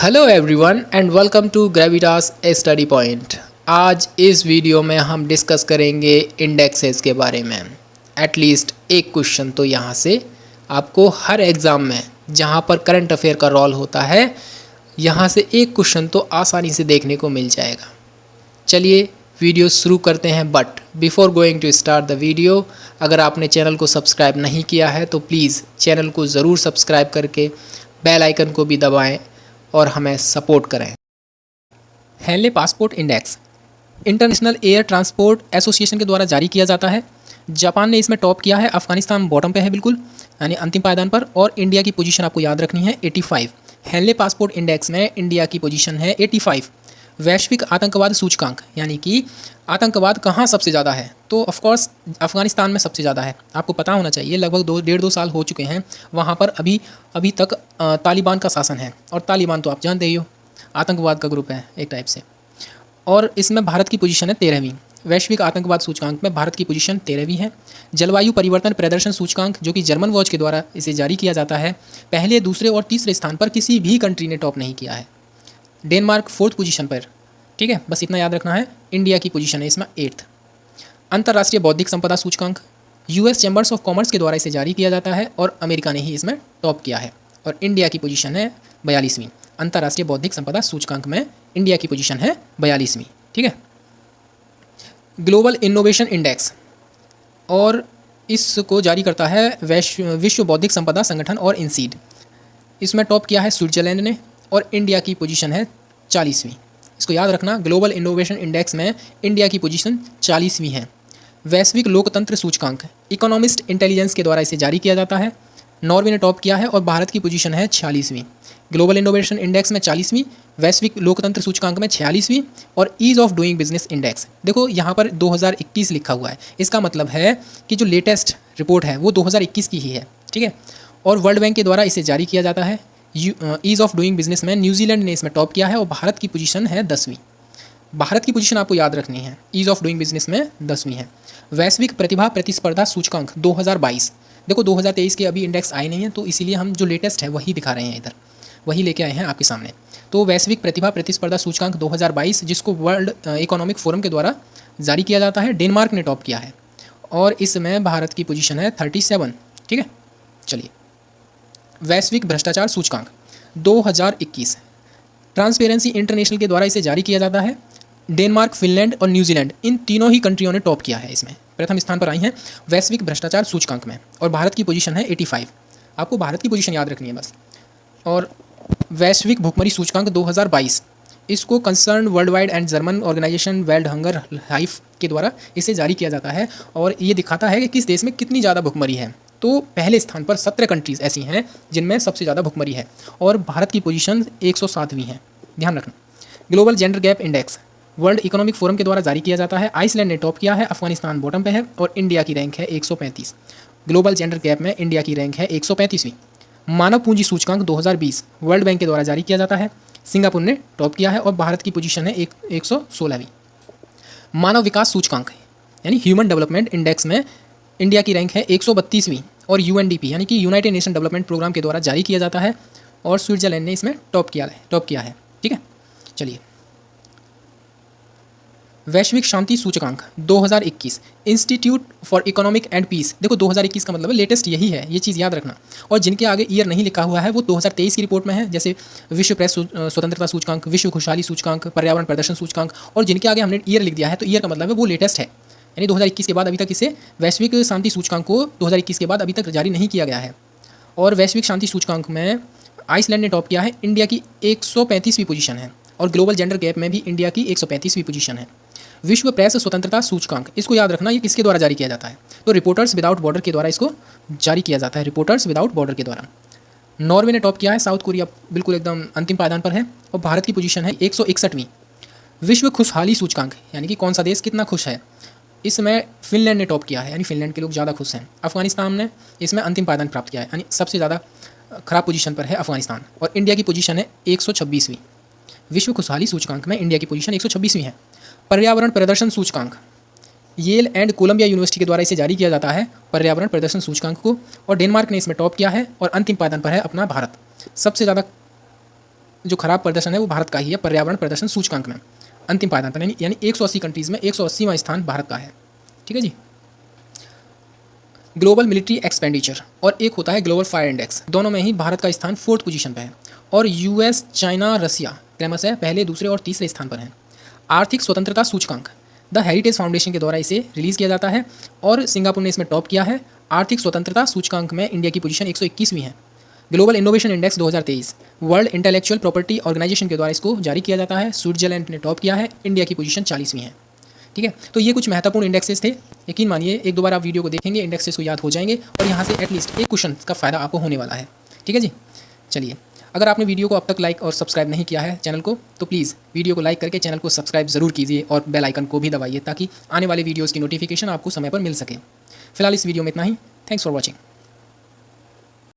Hello everyone and welcome to Gravitas study point. आज इस video में हम डिस्कस करेंगे इंडेक्सेस के बारे में। एटलीस्ट एक क्वेश्चन तो यहाँ से आपको हर एग्ज़ाम में जहाँ पर करंट अफेयर का रोल होता है, यहाँ से एक क्वेश्चन तो आसानी से देखने को मिल जाएगा। चलिए वीडियो शुरू करते हैं, but before going to start the video, अगर आपने चैनल को सब्सक्राइब नहीं किया है तो प्लीज़ चैनल को ज़रूर सब्सक्राइब करके बेल आइकन को भी दबाएं और हमें सपोर्ट करें। Henley passport index international air transport association के द्वारा जारी किया जाता है। जापान ने इसमें टॉप किया है, अफगानिस्तान बॉटम पे है बिल्कुल, यानी अंतिम पायदान पर, और इंडिया की पोजीशन आपको याद रखनी है 85। हेनले पासपोर्ट इंडेक्स में इंडिया की पोजीशन है 85। वैश्विक आतंकवाद सूचकांक, यानी कि आतंकवाद कहाँ सबसे ज़्यादा है, तो ऑफकोर्स अफगानिस्तान में सबसे ज़्यादा है। आपको पता होना चाहिए, लगभग डेढ़ दो साल हो चुके हैं वहाँ पर अभी तक तालिबान का शासन है, और तालिबान तो आप जानते ही हो, आतंकवाद का ग्रुप है एक टाइप से। और इसमें भारत की पोजीशन है 13वीं। वैश्विक आतंकवाद सूचकांक में भारत की पोजीशन 13वीं है। जलवायु परिवर्तन प्रदर्शन सूचकांक, जो कि जर्मन वॉच के द्वारा इसे जारी किया जाता है, पहले, दूसरे और तीसरे स्थान पर किसी भी कंट्री ने टॉप नहीं किया है। डेनमार्क 4th पोजीशन पर, ठीक है, बस इतना याद रखना है। इंडिया की पोजीशन है इसमें 8th। अंतर्राष्ट्रीय बौद्धिक संपदा सूचकांक यूएस चैम्बर्स ऑफ कॉमर्स के द्वारा इसे जारी किया जाता है, और अमेरिका ने ही इसमें टॉप किया है, और इंडिया की पोजीशन है 42वीं। अंतर्राष्ट्रीय बौद्धिक संपदा सूचकांक में इंडिया की पोजीशन है 42वीं, ठीक है। ग्लोबल इनोवेशन इंडेक्स, और इसको जारी करता है विश्व बौद्धिक संपदा संगठन और इंसीड। इसमें टॉप किया है स्विट्जरलैंड ने, और इंडिया की पोजीशन है 40वीं। इसको याद रखना, ग्लोबल इनोवेशन इंडेक्स में इंडिया की पोजीशन 40वीं है। वैश्विक लोकतंत्र सूचकांक इकोनॉमिस्ट इंटेलिजेंस के द्वारा इसे जारी किया जाता है। नॉर्वे ने टॉप किया है, और भारत की पोजीशन है 46वीं। ग्लोबल इनोवेशन इंडेक्स में 40वीं, वैश्विक लोकतंत्र सूचकांक में 46वीं, और ease of doing business index, देखो यहाँ पर 2021 लिखा हुआ है, इसका मतलब है कि जो लेटेस्ट रिपोर्ट है वो 2021 की ही है, ठीक है। और वर्ल्ड बैंक के द्वारा इसे जारी किया जाता है। ईज़ ऑफ डूइंग बिजनेस में न्यूजीलैंड ने इसमें टॉप किया है, और भारत की पोजीशन है 10वीं। भारत की पोजीशन आपको याद रखनी है, ईज़ ऑफ डूइंग बिजनेस में 10वीं है। वैश्विक प्रतिभा प्रतिस्पर्धा सूचकांक 2022, देखो 2023 के अभी इंडेक्स आए नहीं हैं, तो इसीलिए हम जो लेटेस्ट है वही दिखा रहे हैं, इधर वही लेके आए हैं आपके सामने। तो वैश्विक प्रतिभा प्रतिस्पर्धा सूचकांक 2022, जिसको वर्ल्ड इकोनॉमिक फोरम के द्वारा जारी किया जाता है, डेनमार्क ने टॉप किया है, और इसमें भारत की पोजीशन है 37, ठीक है। चलिए, वैश्विक भ्रष्टाचार सूचकांक 2021, ट्रांसपेरेंसी इंटरनेशनल के द्वारा इसे जारी किया जाता है। डेनमार्क, फिनलैंड और न्यूजीलैंड, इन तीनों ही कंट्रियों ने टॉप किया है, इसमें प्रथम स्थान पर आई हैं वैश्विक भ्रष्टाचार सूचकांक में, और भारत की पोजीशन है 85। आपको भारत की पोजीशन याद रखनी है बस। और वैश्विक भुखमरी सूचकांक 2022, इसको Concern Worldwide and German organisation World Hunger Life के द्वारा इसे जारी किया जाता है, और ये दिखाता है कि किस देश में कितनी ज़्यादा भुखमरी है। तो पहले स्थान पर 17 कंट्रीज़ ऐसी हैं जिनमें सबसे ज़्यादा भुखमरी है, और भारत की पोजीशन 107वीं है, ध्यान रखना। Global gender gap index world economic forum के द्वारा जारी किया जाता है। आइसलैंड ने टॉप किया है, अफगानिस्तान बॉटम पे है, और इंडिया की रैंक है 135। ग्लोबल जेंडर गैप में इंडिया की रैंक है 135वीं। मानव पूंजी सूचकांक 2020 वर्ल्ड बैंक के द्वारा जारी किया जाता है। सिंगापुर ने टॉप किया है, और भारत की पोजीशन है 116वीं। मानव विकास सूचकांक यानी ह्यूमन डेवलपमेंट इंडेक्स में इंडिया की रैंक है 132वीं, और यूएनडीपी यानी कि यूनाइटेड नेशन डेवलपमेंट प्रोग्राम के द्वारा जारी किया जाता है, और स्विट्जरलैंड ने इसमें टॉप किया है, ठीक है। चलिए, वैश्विक शांति सूचकांक 2021 Institute for Economic and Peace, देखो 2021 का मतलब लेटेस्ट यही है, ये चीज़ याद रखना। और जिनके आगे ईयर नहीं लिखा हुआ है वो 2023 की रिपोर्ट में है, जैसे विश्व प्रेस स्वतंत्रता सूचकांक, विश्व खुशहाली सूचकांक, पर्यावरण प्रदर्शन सूचकांक, और जिनके आगे हमने ईयर लिख दिया है तो ईयर का मतलब है वो लेटेस्ट है, यानी 2021 के बाद अभी तक इसे वैश्विक शांति सूचकांक को 2021 के बाद अभी तक जारी नहीं किया गया है। और वैश्विक शांति सूचकांक में आइसलैंड ने टॉप किया है, इंडिया की 135वीं पोजीशन है, और ग्लोबल जेंडर गैप में भी इंडिया की 135वीं पोजीशन है। विश्व प्रेस स्वतंत्रता सूचकांक, इसको याद रखना, ये किसके द्वारा जारी किया जाता है, तो रिपोर्टर्स विदाउट बॉर्डर के द्वारा इसको जारी किया जाता है, रिपोर्टर्स विदाउट बॉर्डर के द्वारा। नॉर्वे ने टॉप किया है, साउथ कोरिया बिल्कुल एकदम अंतिम पायदान पर है, और भारत की पोजीशन है 161वीं। विश्व खुशहाली सूचकांक, यानी कि कौन सा देश कितना खुश है, इसमें फिनलैंड ने टॉप किया है, यानी फिनलैंड के लोग ज़्यादा खुश हैं। अफगानिस्तान ने इसमें अंतिम पायदान प्राप्त किया है, यानी सबसे ज़्यादा खराब पोजीशन पर है अफगानिस्तान, और इंडिया की पोजीशन है 126वीं। विश्व खुशहाली सूचकांक में इंडिया की पोजीशन 126वीं है। पर्यावरण प्रदर्शन सूचकांक येल एंड कोलंबिया यूनिवर्सिटी के द्वारा इसे जारी किया जाता है, पर्यावरण प्रदर्शन सूचकांक को, और डेनमार्क ने इसमें टॉप किया है, और अंतिम पायदान पर है अपना भारत। सबसे ज़्यादा जो खराब प्रदर्शन है वो भारत का ही है पर्यावरण प्रदर्शन सूचकांक में, अंतिम पायदान पर, यानी 180 कंट्रीज़ में 180वां स्थान भारत का है। ठीक है जी। ग्लोबल मिलिट्री एक्सपेंडिचर और एक होता है ग्लोबल फायर इंडेक्स, दोनों में ही भारत का स्थान 4th पोजीशन पर है। और यूएस, चाइना, रसिया क्रमशः पहले, दूसरे और तीसरे स्थान पर हैं। आर्थिक स्वतंत्रता सूचकांक द हेरिटेज फाउंडेशन के द्वारा इसे रिलीज़ किया जाता है और सिंगापुर ने इसमें टॉप किया है। आर्थिक स्वतंत्रता सूचकांक में इंडिया की पोजीशन 121वीं है। Global Innovation Index 2023 World Intellectual Property Organisation के द्वारा इसको जारी किया जाता है। स्विट्जरलैंड ने टॉप किया है, इंडिया की पोजीशन 40वीं है। ठीक है, तो ये कुछ महत्वपूर्ण इंडेक्सेस थे। यकीन मानिए एक दो बार आप वीडियो को देखेंगे, इंडेक्सेस को याद हो जाएंगे और यहाँ से एटलीस्ट एक क्वेश्चन का फ़ायदा आपको होने वाला है। ठीक है जी, चलिए, अगर आपने वीडियो को अब तक लाइक और सब्सक्राइब नहीं किया है चैनल को, तो प्लीज़ वीडियो को लाइक करके चैनल को सब्सक्राइब ज़रूर कीजिए और बेल आइकन को भी दबाइए ताकि आने वाले वीडियोज़ की नोटिफिकेशन आपको समय पर मिल सके। फिलहाल इस वीडियो में इतना ही। Thanks for watching.